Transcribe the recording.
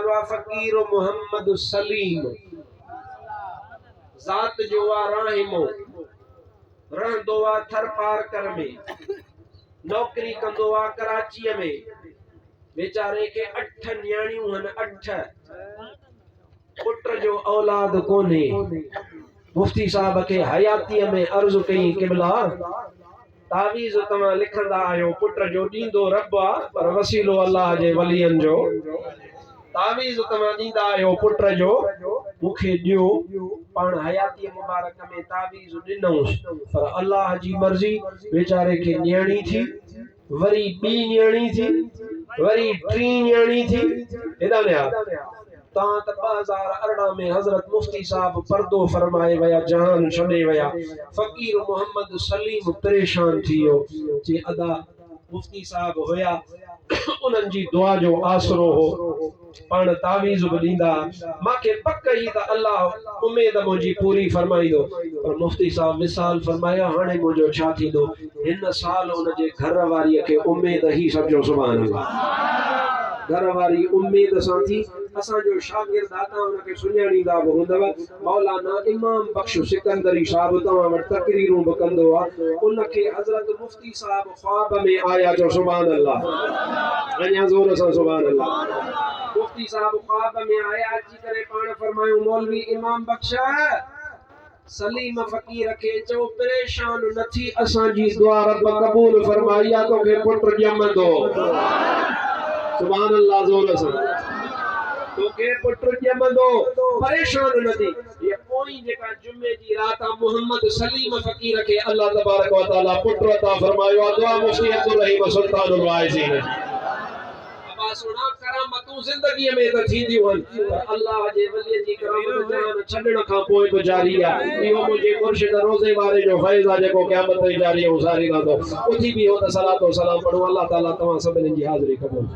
चवानवा फकीर मोहम्मद सलीम ज़ात जो राहिमो रहंदो थर पार्कर में नौकरी कंदो कराची में बेचारे के 8 न्याणियूं हन 8 पुट जो औलाद कोने मुफ्ती साहब के हयाती में अर्ज कई किबला तावीज़ तमा लिखंदा आयो पुट जो दींदो रब आ पर वसीलो अल्लाह जे वलियन जो तावीज़ तमा दींदा आयो पुट जो मुखे दियो पान हयाती मुबारक में तावीज़ दिनौस पर अल्लाह जी मर्जी बेचारे के न्याणी थी वरी बी न्याणी थी वरी 3 न्याणी थी हेदा ने ता 2018 में हजरत मुफ्ती साहब पर्दो फरमाए वया जान छड़े वया फकीर मोहम्मद सलीम परेशान थियो जे अदा मुफ्ती साहब होया उनन जी दुआ जो आसरो हो पान तावीज़ बदींदा माके पक ही त अल्लाह उम्मीद मुजी पूरी फरमाई दो पर मुफ्ती साहब मिसाल फरमाया हाने मुजो छा थी दो इन साल उन जे घर वारी के उम्मीद ही समझो सुभान अल्लाह घर वारी उम्मीद सा थी असा जो शागिर्द आता उनके सुन्याणीदा होंदव मौलाना इमाम बख्श सिकंदरी साहब तवा वर तकरीरूं बकंदो आ उनके हजरत मुफ्ती साहब ख्वाब में आया जो सुभान अल्लाह अन्या जोर से सुभान अल्लाह मुफ्ती साहब ख्वाब में आया जी करे पान फरमायो मौलवी इमाम बख्श सलीम फकीर के जो परेशान नथी असा जी दुआ रब कबूल फरमाया तो के पुत्र जमंदो सुभान अल्लाह जोर से तो के पुत्र जमंदो परेशान नथी ये कोई जेका जुमे जी रात मोहम्मद सलीम फकीर के अल्लाह तबारक व तआला पुत्र अता फरमायो दुआ मुफ्ती अब्दुल रहीम सुल्तानुल वाइजीन अबा सुना करामतू जिंदगी में त थींदी वन पर अल्लाह जे वली जी करामत जान छडण का पोइ तो जारी है इहो मुझे मुर्शिद रोजे वाले जो फैज आ जेको क़यामत ताईं जारी है उसारी रहंदो उथी भी हो त सलातो सलाम पढ़ो अल्लाह ताला तवा सभिनी जी हाज़िरी कबूल